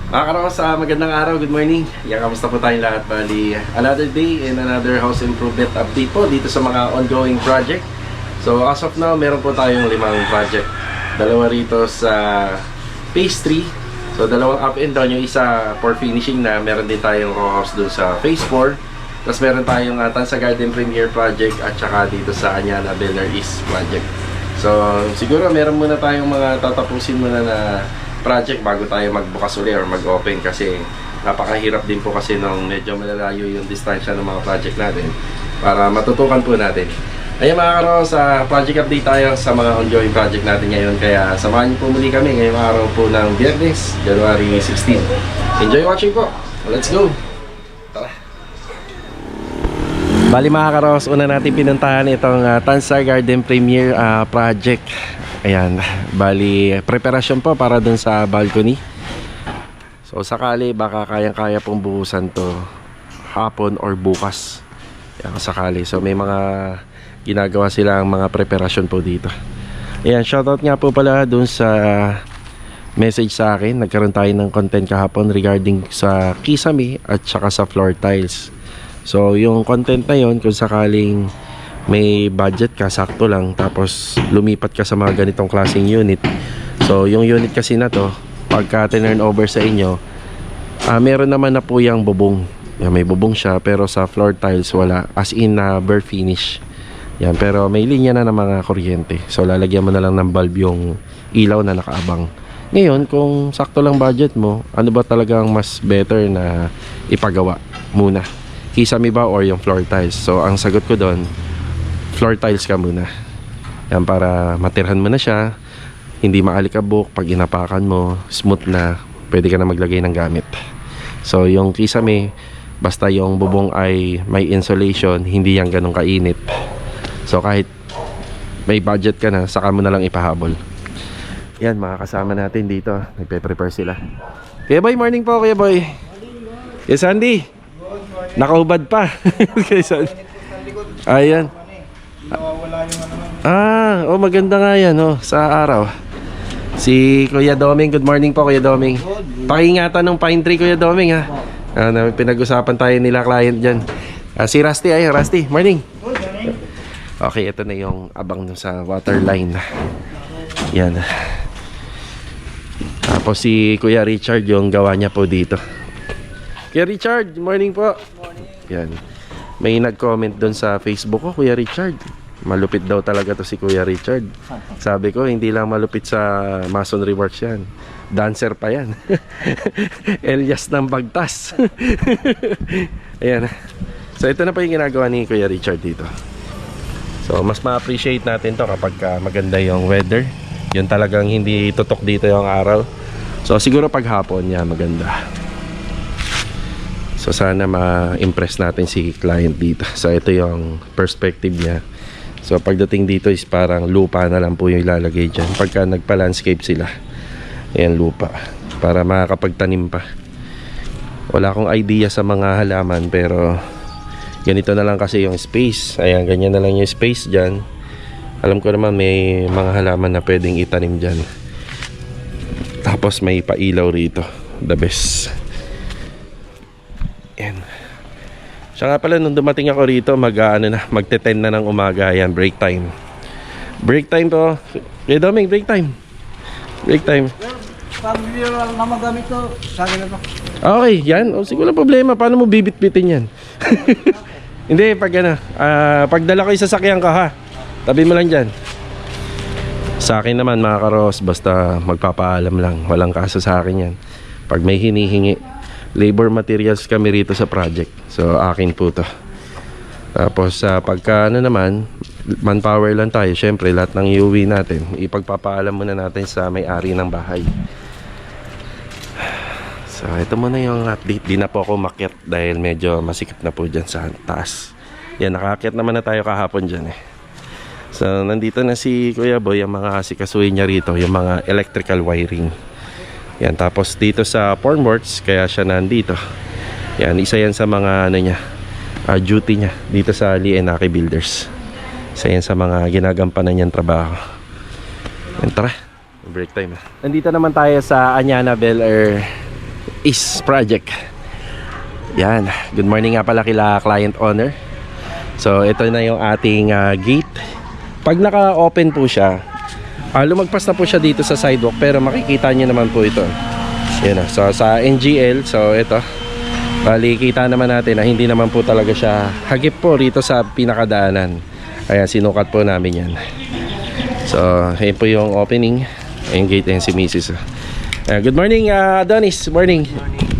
Sa magandang araw, good morning. Kamusta po tayong lahat? Bali, another day and another house improvement update po dito sa mga ongoing project. So as of now, meron po tayong 5 project. Dalawa rito sa phase 3. So dalawang up and down, yung isa for finishing na. Meron din tayong row house doon sa phase 4. Tapos meron tayong Tansa Garden Premier project at saka dito sa Anyana Beller East project. So siguro meron muna tayong mga tatapusin muna na project bago tayo magbukas uli or mag-open, kasi napakahirap din po kasi nung medyo malalayo yung distansya ng mga project natin para matutukan po natin. Ayun mga karo, sa project update tayo sa mga ongoing project natin ngayon, kaya samahan niyo po muli kami ngayong araw po ng Biyernes, January 16. Enjoy watching po! Let's go! Tara! Bali mga karos, una natin pinuntahan itong Tansa Garden Premier project. Ayan, bali preparasyon po para dun sa balcony. So sakali baka kayang-kaya pong buhusan to hapon or bukas. Ayan, sakali. So may mga ginagawa silang mga preparasyon po dito. Ayan, shoutout nga po pala dun sa message sa akin. Nagkaroon tayo ng content kahapon regarding sa kisame at saka sa floor tiles. So yung content na yon, kung sakaling may budget ka, sakto lang, tapos lumipat ka sa mga ganitong klaseng unit. So yung unit kasi na to, pagka turn over sa inyo, meron naman na po yung bubong. Yan, may bubong siya, pero sa floor tiles wala, as in na bare finish. Yan, pero may linya na ng mga kuryente. So lalagyan mo na lang ng bulb yung ilaw na nakaabang. Ngayon, kung sakto lang budget mo, ano ba talagang mas better na ipagawa muna? Kisame ba or yung floor tiles? So ang sagot ko doon, floor tiles ka muna. Yan, para matirhan mo na siya, hindi maalikabok, pag inapakan mo, smooth na, pwede ka na maglagay ng gamit. So yung kisame, basta yung bubong ay may insulation, hindi yan ganun kainit. So kahit may budget ka na, saka mo na lang ipahabol. Yan, mga kasama natin dito, nagpe-prepare sila. Kuya Boy, morning po Kuya Boy. Yes, Andy. Nakaubad pa. Ayan. Maganda nga yan, sa araw. Si Kuya Doming, good morning po Kuya Doming. Pakiingatan ng pine tree Kuya Doming ha. Pinag-usapan tayo nila client dyan. Si Rusty, Rusty, morning. Okay, ito na yung abang sa water line. Yan. Tapos si Kuya Richard, yung gawa niya po dito. Kuya Richard, morning po. Yan. May nag-comment doon sa Facebook ko, Kuya Richard, malupit daw talaga to si Kuya Richard. Sabi ko, hindi lang malupit sa masonry works yan, dancer pa yan. Elias ng Bagtas. Ayan. So ito na pa yung ginagawa ni Kuya Richard dito. So mas ma-appreciate natin to kapag maganda yung weather. Yun talagang hindi tutok dito yung araw. So siguro pag hapon yan maganda. So sana ma-impress natin si client dito. So ito yung perspective niya. So pagdating dito is parang lupa na lang po yung ilalagay dyan. Pagka nagpa-landscape sila, ayan, lupa, para makakapagtanim pa. Wala akong idea sa mga halaman, pero ganito na lang kasi yung space. Ayan, ganyan na lang yung space dyan. Alam ko naman may mga halaman na pwedeng itanim dyan. Tapos may pailaw rito. The best. Yan. Siya nga pala, nung dumating ako rito, magte-10 na ng umaga. Yan, break time. Break time to. Kuya Doming, break time. Break time. Pag hindi lang na magamit to, sabi na to. Okay, yan. O, siguro problema. Paano mo bibit-bitin yan? Hindi, pagdala ko yung sasakyan ka ha. Tabi mo lang dyan. Sa akin naman mga karos, basta magpapaalam lang. Walang kaso sa akin yan. Pag may hinihingi, labor materials kami rito sa project. So akin po to. Tapos pagka naman, manpower lang tayo. Syempre lahat ng iuwi natin, ipagpapaalam muna natin sa may-ari ng bahay. So ito muna yung update. Di na po ako makyat dahil medyo masikip na po dyan sa taas. Yan, nakakyat naman na tayo kahapon dyan eh. So nandito na si Kuya Boy, yung mga asikasuhin niya rito, yung mga electrical wiring. Yan, tapos dito sa formworks, kaya siya nandito. Yan, isa yan sa mga duty niya dito sa Lee and Aki Builders. Isa yan sa mga ginagampanan niyang trabaho. Yan, tara, break time. Nandito naman tayo sa Anyana Beller East Project. Yan. Good morning nga pala kila client owner. So ito na yung ating gate. Pag naka-open po siya, lumagpas na po siya dito sa sidewalk, pero makikita nyo naman po ito. Yan. So sa NGL, so ito. Bali kita naman natin na hindi naman po talaga siya hagip po rito sa pinakadaanan. Kaya sinukat po namin yan. So ayun po yung opening. Ayun gate yan si Mrs. Good morning Adonis. Morning.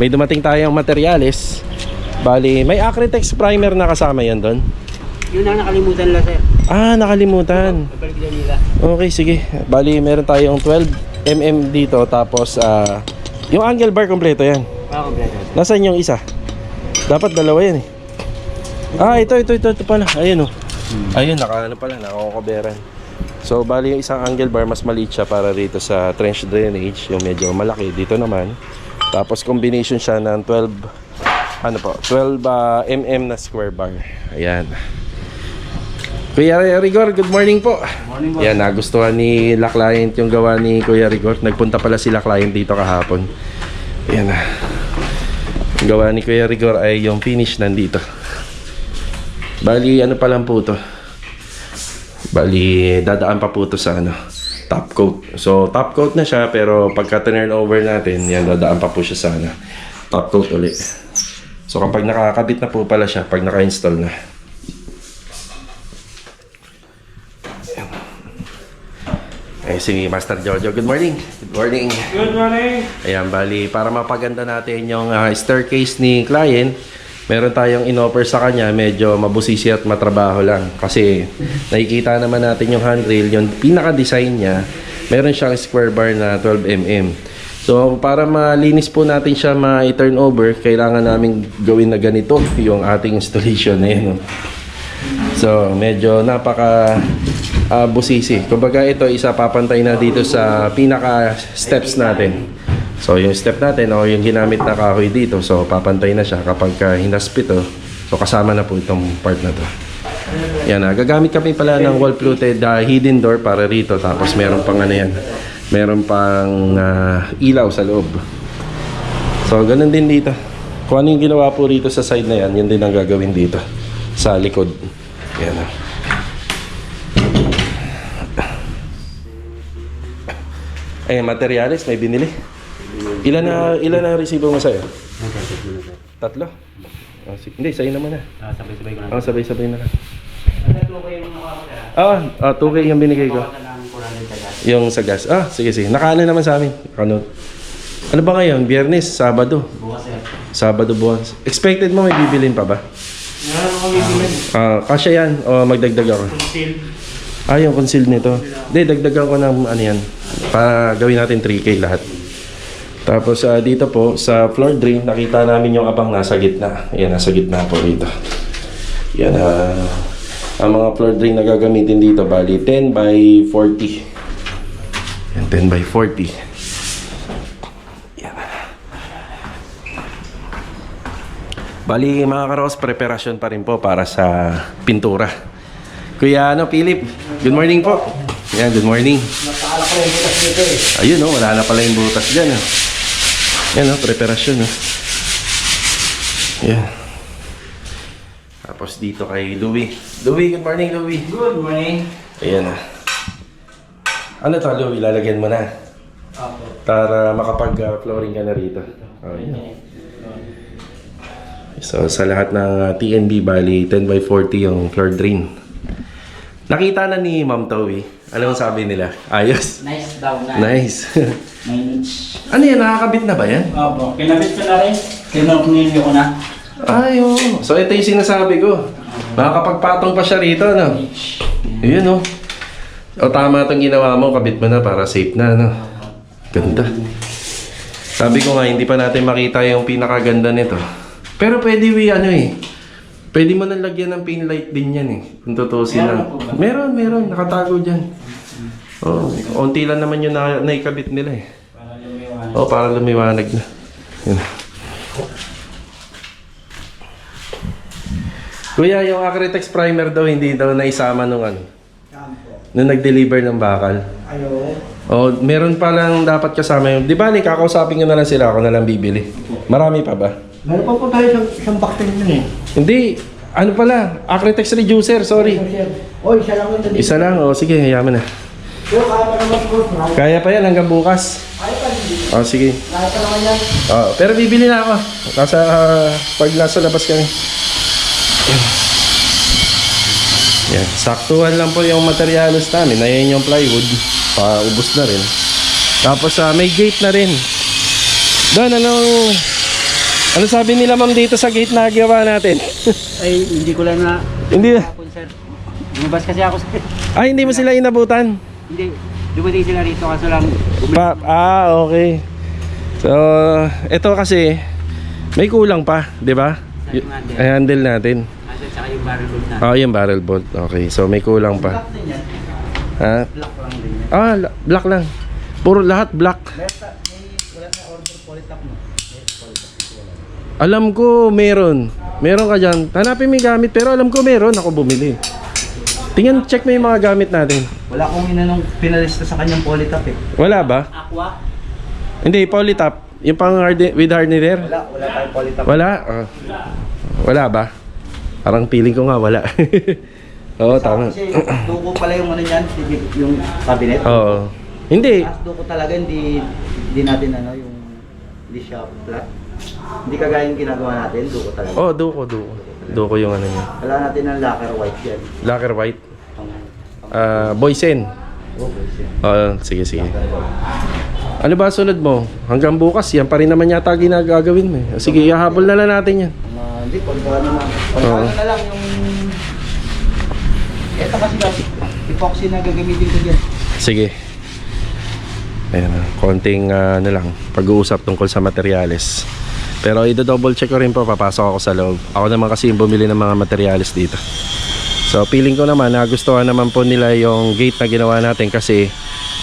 May dumating tayong materyales. Bali may Acrytex primer na kasama yan doon. Yun ang nakalimutan lang, sir. Nakalimutan. Babalik na nila. Okay, sige. Bali meron tayong 12mm dito. Tapos yung angle bar kompleto yan. Kompleto. Nasaan yung isa? Dapat dalawa yan eh. Ito pala. Ayun oh. Ayun, naka naka-coveran. So bali yung isang angle bar mas maliit siya para rito sa trench drainage, yung medyo malaki dito naman. Tapos combination siya ng 12 mm na square bar. Ayan. Kuya Rigor, good morning po. Morning po. Yan, nagustuhan ni la client yung gawa ni Kuya Rigor. Nagpunta pala sila client dito kahapon. Ayan na. Yung gawa ni Kuya Rigor ay yung finish nandito. Bali, ano pa lang po to. Bali, dadaan pa po to sa top coat. So, top coat na siya, pero pagka turn over natin, yan, dadaan pa po siya sa top coat ulit. So, kapag nakakabit na po pala siya, pag naka-install na. Si Master Jojo, good morning. Good morning. Good morning. Ayan, bali, para mapaganda natin yung staircase ni client, meron tayong in-offer sa kanya, medyo mabusisi at matrabaho lang. Kasi nakikita naman natin yung handrail, yung pinaka-design niya, meron siyang square bar na 12mm. So, para malinis po natin siya ma-turn over, kailangan namin gawin na ganito yung ating installation na yun. So, medyo napaka busisi. Kumbaga ito, isa papantay na dito sa pinaka-steps natin. So, yung step natin o yung ginamit na kahoy dito, so papantay na siya kapag hinaspit. So, kasama na po itong part na to. Yan, gagamit kami pala ng wall-fluted hidden door para rito. Tapos meron pang yan. Meron pang ilaw sa loob. So, ganun din dito. Kung ano yung ginawa po rito sa side na yan, yun din ang gagawin dito sa likod. Yan. Materials, may binili. Ilan na resibo mo sa'yo? 3? Hindi, sa'yo naman na. Sabay-sabay ko lang. Sabay-sabay na lang. Ano kayo mga nakakita? 2K yung binigay ko. Yung sa gas. Sige. Nakaano naman sa amin. Ano ba ngayon? Biyernes, Sabado. Bukas, sir. Sabado bukas. Expected mo may bibilin pa ba? Meron akong bibilin. Kasya yan o magdagdag ako? Conceal. Yung concealed nito. Hindi, dagdagan ko ng yan. Para gawin natin 3K lahat. Tapos dito po sa floor drain, nakita namin yung abang nasa gitna. Ayan, nasa gitna po rito. Yan, ang mga floor drain na gagamitin dito, bali 10 by 40. Yan, 10 by 40. Yan. Bali mga karos, preparasyon pa rin po para sa pintura. Kuya Philip, good morning po. Yan, good morning. Nakakala ko yung butas dito eh. Ayun wala na pala yung butas dyan. Yan preparasyon. Yan. Tapos dito kay Louie. Louie, good morning Louie. Good morning. Ayan Ano to Louie, lalagyan mo na. Opo. Para makapag-flooring ka na rito. Ayan. So sa lahat ng TNB, bali 10 by 40 yung floor drain. Nakita na ni Ma'am Towie. Anong sabi nila? Ayos. Nice daw na. Nice. Manage. Ano yan? Nakakabit na ba yan? Opo. Kinabit ko na rin. Kinopnilyo ko na. Oo. So ito yung sinasabi ko. Nakakapagpatong pa siya rito, no? Ayun, O tama itong ginawa mo. Kabit mo na para safe na, no? Ganda. Sabi ko nga, hindi pa natin makita yung pinakaganda nito. Pero pwede pwede mo nang lagyan ng pin light din yan kung tutusin lang. Meron. Nakatago dyan. Unti lang naman yung naikabit nila Para lumiwanag. para lumiwanag na. Yan. Kuya, yung Acrytex primer daw, hindi daw naisama nung nung nag-deliver ng bakal. Ayo. Oh, meron pa lang dapat kasama yun. Di ba, kakausapin ko na lang sila, ako na lang bibili. Marami pa ba? Meron pa po tayo isang box din yun eh. Hindi, ano pala, Acrytex reducer, sorry. O, isa lang yun. Isa lang, oh sige, hayaman na. Pero kaya pa naman po. Kaya pa yan hanggang bukas. Kaya pa din. Oh, sige. Kaya pa naman yan. Oh, pero bibili na ako. Pag nasa labas kami. Yan, saktuhan lang po yung materialis namin. Ayan yung plywood. Paubos na rin. Tapos may gate na rin. Doon, ano sabi nila ma'am dito sa gate na gawa natin? Ay, hindi ko lang na... Hindi. Hapon, sir. Lumabas kasi ako, sir. Ay, hindi mo sila inabutan? Hindi. Dumating sila rito kaso lang... Okay. So, ito kasi may kulang pa, 'di ba? Ay, handle natin. At saka yung barrel bolt na. Yung barrel bolt. Okay, so may kulang pa. Black din yan. Ha? Black lang din yan. Black lang. Puro lahat black. Wala na order polytop mo. Alam ko meron. Meron ka dyan. Hanapin mo yung gamit pero alam ko meron. Ako bumili. Tingnan, check mo yung mga gamit natin. Wala akong inanong pinalista sa kanyang polytop eh. Wala ba? Aqua? Hindi, polytop. Yung pang with hardener. Wala tayong polytop. Wala? Wala ba? Parang feeling ko nga wala. Oo, tama. Kasi duko pala yung ano yan, yung cabinet. Oo. Hindi. As duko talaga, hindi natin hindi siya flat. Hindi kagaya yung ginagawa natin, duko talaga. Oh, duko. Duko yung ano niya. Wala natin ng lacquer white yan. Lacquer white. Ang Boysen. Sige. Ano ba sunod mo? Hanggang bukas, yan pa rin naman yata ginagagawin mo. Sige, ihahabol na lang natin yan. hindi, pagka naman. Pagka na lang yung... Ito kasi epoxy na gagamitin ko dyan. Sige. Ayan, konting lang, pag-uusap tungkol sa materyales. Pero i-double check ko rin po, papasok ako sa loob. Ako naman kasi yung bumili ng mga materyales dito. So feeling ko naman nagustuhan naman po nila yung gate na ginawa natin kasi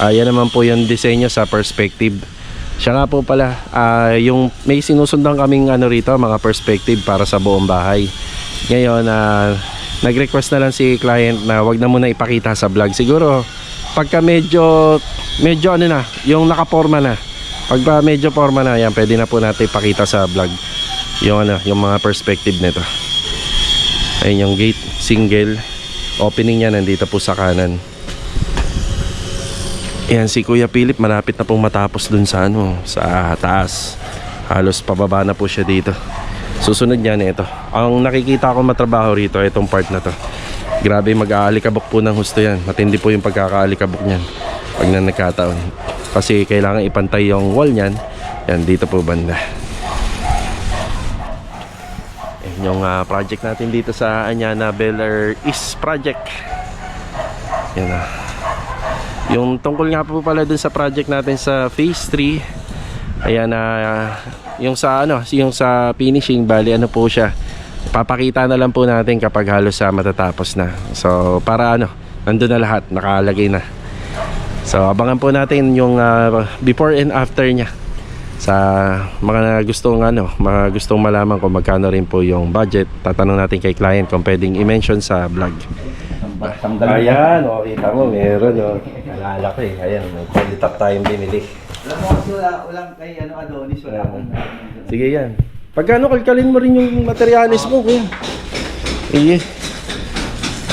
yan naman po yung disenyo sa perspective. Siya nga po pala, yung may sinusundan kaming rito, mga perspective para sa buong bahay. Ngayon, nag-request na lang si client na wag na muna ipakita sa vlog. Siguro pagka medyo yung nakaporma na. Pagka medyo forma na yan, pwede na po natin ipakita sa vlog yung yung mga perspective nito. Ayun yung gate, single. Opening niya nandito po sa kanan. Ayan si Kuya Philip, malapit na pong matapos dun sa sa taas. Halos pababa na po siya dito. Susunod niya ito. Ang nakikita ko matrabaho rito, itong part na to. Grabe, mag-aalikabok po ng husto yan. Matindi po yung pagkakaalikabok niyan pag na nagkataon. Kasi kailangan ipantay yung wall niyan. Yan, dito po banda. Yan yung project natin dito sa Anyana Bel Air East project. Yan na. Yung tungkol nga po pala dun sa project natin sa phase 3. Ayan yung sa finishing, bali po siya. Papakita na lang po natin kapag halos matatapos na. So para nandun na lahat, nakalagay na. So abangan po natin yung before and after niya. Sa mga gustong malaman kung magkano rin po yung budget, tatanong natin kay client kung pwedeng i-mention sa vlog. Ayan, kita mo, meron naalala ko ayan, quality top tayong binili. Alam mo kasi walang kay Adonis, wala akong... Sige yan. Pagkano kalkalin mo rin yung materialis mo, kuya. Sige.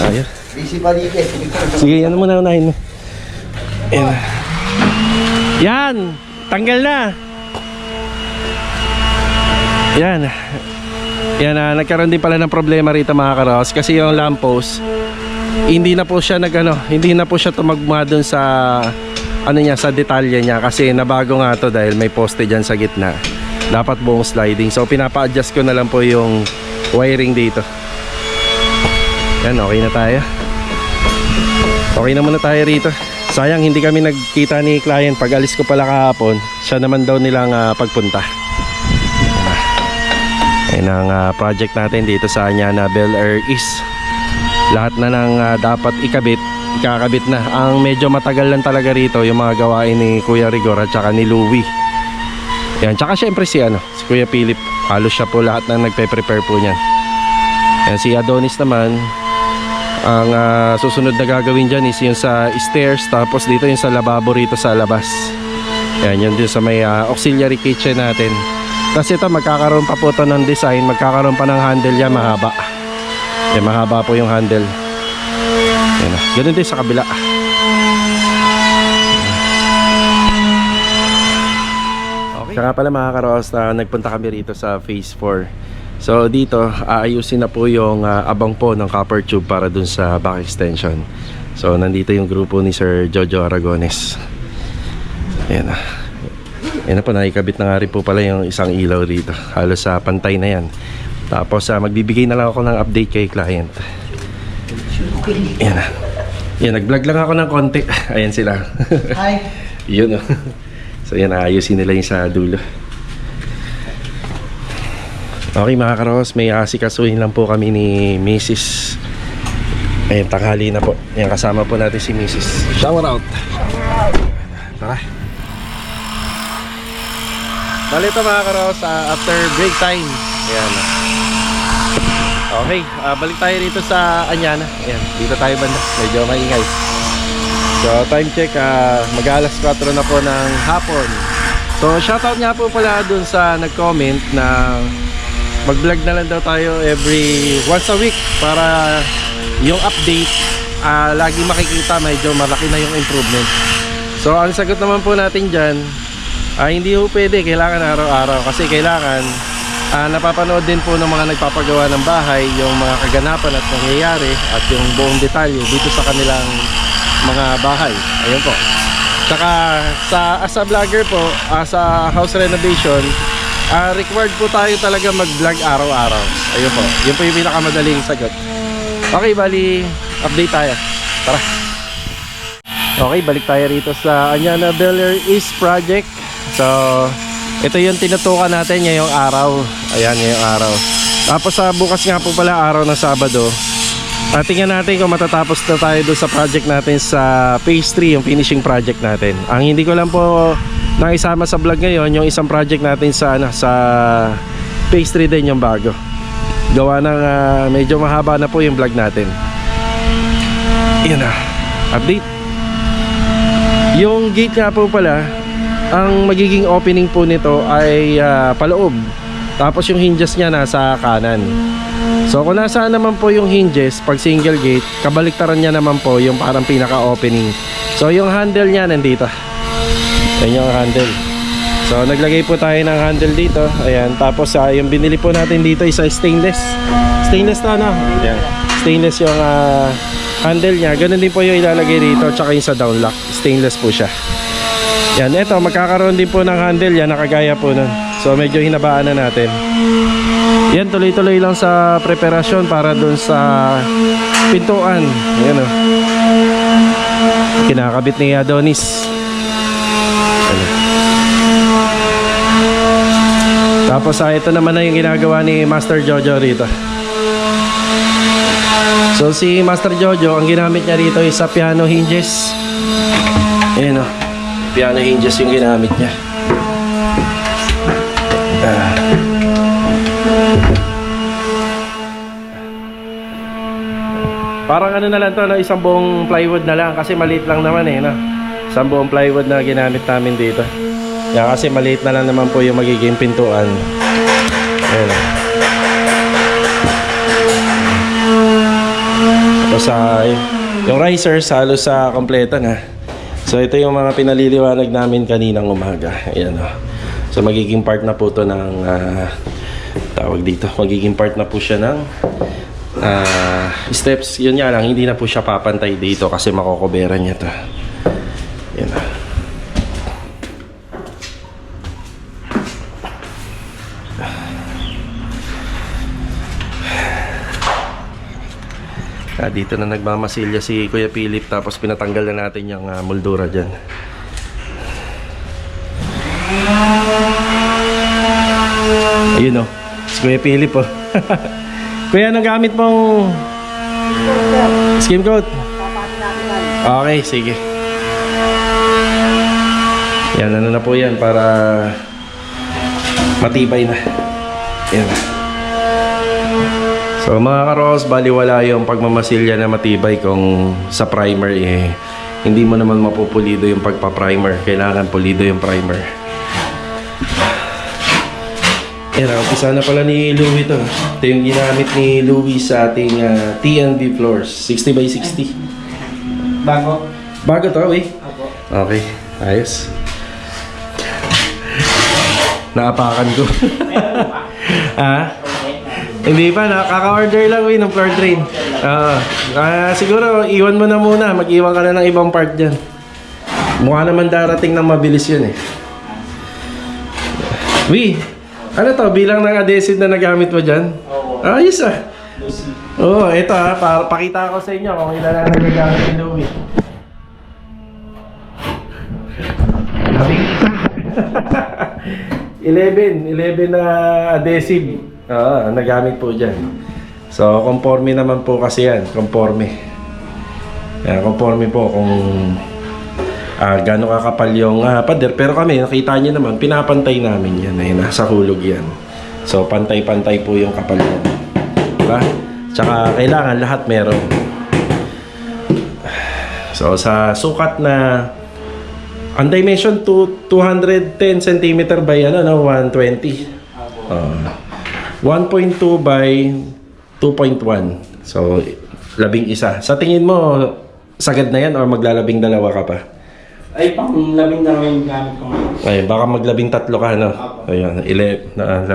Ayan. Busy pa dito eh. Sige, yan muna unahin mo. Ayan. Yan! Tanggal na! Yan. Yan, nagkaroon din pala ng problema rito mga karos. Kasi yung lamppost, hindi na po siya hindi na po siya tumagma dun sa sa detalye niya kasi nabago nga to dahil may poste dyan sa gitna. Dapat buong sliding. So pinapa-adjust ko na lang po yung wiring dito. Yan, okay na tayo. Okay na muna tayo rito. Sayang hindi kami nagkita ni client. Pag alis ko pala kahapon, siya naman daw nilang pagpunta. Yan ang project natin dito sa Anyana Bel Air East. Lahat na ng dapat ikakabit na. Ang medyo matagal lang talaga rito yung mga gawain ni Kuya Rigor at saka ni Louie. Yan, tsaka syempre si Kuya Philip. Halos siya po lahat na nagpe-prepare po niyan. Yan, si Adonis naman Ang susunod na gagawin dyan is yung sa stairs, tapos dito yung sa lababo rito sa labas. Yan, yun din sa may auxiliary kitchen natin. Tapos ito, magkakaroon pa po ito ng design, magkakaroon pa ng handle yan, mahaba. Yan, mahaba po yung handle. Yan, ganun din sa kabila. Okay. Saka pala mga karos, nagpunta kami rito sa phase 4. So dito, aayusin na po yung abang po ng copper tube para dun sa back extension. So nandito yung grupo ni Sir Jojo Aragones. Ayan na. Ayan na po, nakikabit na nga rin po pala yung isang ilaw rito. Halos sa pantay na yan. Tapos magbibigay na lang ako ng update kay client. Ayan na. Ayan, nag-vlog lang ako ng konti. Ayan sila. Hi! Yun o. So yan, ayusin nila yung sa dulo. Okay mga karos, may asikasuhin lang po kami ni Mrs. Ayan, tanghali na po. Ayan, kasama po natin si Mrs. Shower out! Tara! Bali ito mga karos, after break time. Ayan. Okay, balik tayo dito sa Anyana. Ayan, dito tayo banda. Medyo maingay. So time check, mag-alas 4 na po ng hapon. So shoutout nga po pala dun sa nag-comment na mag-vlog na lang daw tayo every once a week para yung update lagi makikita, medyo malaki na yung improvement. So ang sagot naman po natin dyan, hindi po pwede, kailangan araw-araw kasi kailangan napapanood din po ng mga nagpapagawa ng bahay yung mga kaganapan at nangyayari at yung buong detalye dito sa kanilang mga bahay. Ayun po. Saka as a vlogger po, sa house renovation, required po tayo talaga mag-vlog araw-araw. Ayun po. Yun po yung pinakamadaling sagot. Okay, bali update tayo. Tara. Okay, balik tayo rito sa Anyana Bel Air East Project. So ito yung tinutukan natin ngayong araw. Ayan, ngayong araw. Tapos bukas nga po pala, araw ng Sabado, tingnan natin kung matatapos na tayo doon sa project natin sa phase 3, yung finishing project natin. Ang hindi ko lang po naisama sa vlog ngayon, yung isang project natin sa phase 3 din, yung bago. Gawa ng medyo mahaba na po yung vlog natin. Yan na, update. Yung gate nga po pala, ang magiging opening po nito ay paloob. Tapos yung hinges niya nasa kanan. So kung nasaan naman po yung hinges, pag single gate, kabaliktaran niya naman po yung parang pinaka-opening. So yung handle niya nandito. Yan yung handle. So naglagay po tayo ng handle dito. Ayan, tapos yung binili po natin dito is stainless. Stainless na no? Ayan. Stainless yung handle niya. Ganun din po yung ilalagay dito, tsaka yung sa downlock. Stainless po siya. Yan, eto magkakaroon din po ng handle yan, nakagaya po nun. So medyo hinabaan na natin. Yan, tuloy-tuloy lang sa preparasyon para dun sa pintuan. Yan o. Kinakabit ni Adonis. Yan. Tapos ito naman na yung ginagawa ni Master Jojo rito. So si Master Jojo, ang ginamit niya rito is sa piano hinges. Yan o. Piano hinges yung ginamit niya. Parang ano na lang to, no? Isang buong plywood na lang kasi maliit lang naman eh, no? Isang buong plywood na ginamit namin dito. Yan, kasi maliit na lang naman po yung magiging pintuan. Ayan. Tapos yung risers halos sa kompleto na. So ito yung mga pinaliliwanag namin kaninang umaga. Ayan o. So magiging part na po to ng tawag dito. Magiging part na po siya ng steps. Yun nga lang, hindi na po siya papantay dito kasi makokoberan niya to. Ayan o. Dito na nagmamasilya si Kuya Philip, tapos pinatanggal na natin yung moldura dyan. Ayun o, si Kuya Philip o. Kuya, anong gamit mong skim coat? Okay, sige. Yan, ano na po yan para matibay na. Yan na. So mga karos, baliwala yung pagmamasilya na matibay kung sa primer hindi mo naman mapupulido yung pagpa-primer. Kailangan pulido yung primer. Umpisa na pala ni Louie to. Ito yung ginamit ni Louie sa ating TNB floors. 60 by 60. Bago. Bago to, eh. Apo. Okay, ayos. Naapakan ko. Hindi pa, nakaka-order lang ng floor drain. Siguro, iwan mo na muna. Mag-iwan ka na ng ibang part dyan. Mukha naman darating ng mabilis yun eh. Ano to? Bilang ng adhesive na nagamit mo dyan? Ayos ah. Oo, ito para pakita ko sa inyo kung ilan na nagagamit ni Louie. 11 na adhesive. Nagamit po dyan. So, conforme naman po kasi yan. Conforme po kung gaano kakapal yung pader. Pero kami, nakita nyo naman, pinapantay namin yan. Nasa hulog yan. So, pantay-pantay po yung kapal yan. Diba? Tsaka, kailangan lahat meron. So, sa sukat na ang dimension 210 cm by 120. 1.2 by 2.1. So, 11. Sa tingin mo, sagad na yan or maglalabing dalawa ka pa? Ay, pang 12 yung gamit ko. Ay, baka maglabing 3 ka, no? Ayun, 13.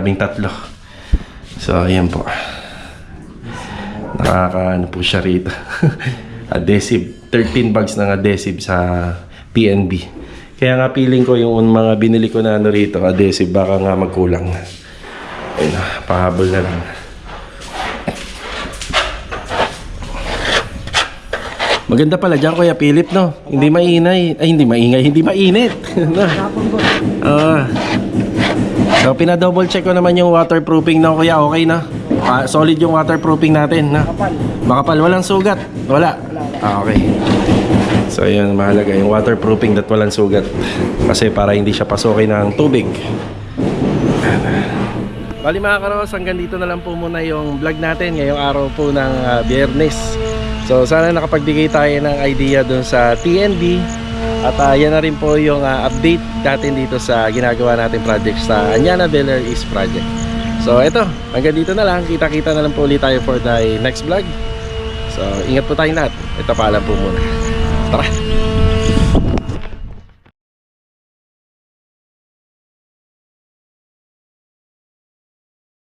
So, ayan po. Nakakaano po siya rito. Adhesive. 13 bags ng adhesive sa PNB. Kaya nga feeling ko yung mga binili ko na rito, adhesive, baka nga magkulang. Ayun na, pahabol na lang. Maganda pala dyan, Kuya Philip, no? Hindi maingay. Ay, hindi maingay, hindi mainit. No? So, pinadouble check ko naman yung waterproofing na, Kuya. Okay na? Solid yung waterproofing natin, na? Makapal, walang sugat. Wala. Okay. So, yun, mahalaga yung waterproofing that walang sugat. Kasi para hindi siya pasukin ng tubig. Bali mga karos, hanggang dito na lang po muna yung vlog natin ngayong araw po ng Biyernes. So sana nakapagbigay tayo ng idea dun sa TNB. At yan na rin po yung update natin dito sa ginagawa natin project sa Anyana Beller East Project. So eto, hanggang dito na lang. Kita-kita na lang po ulit tayo for the next vlog. So ingat po tayong lahat. Ito paalam po muna. Tara!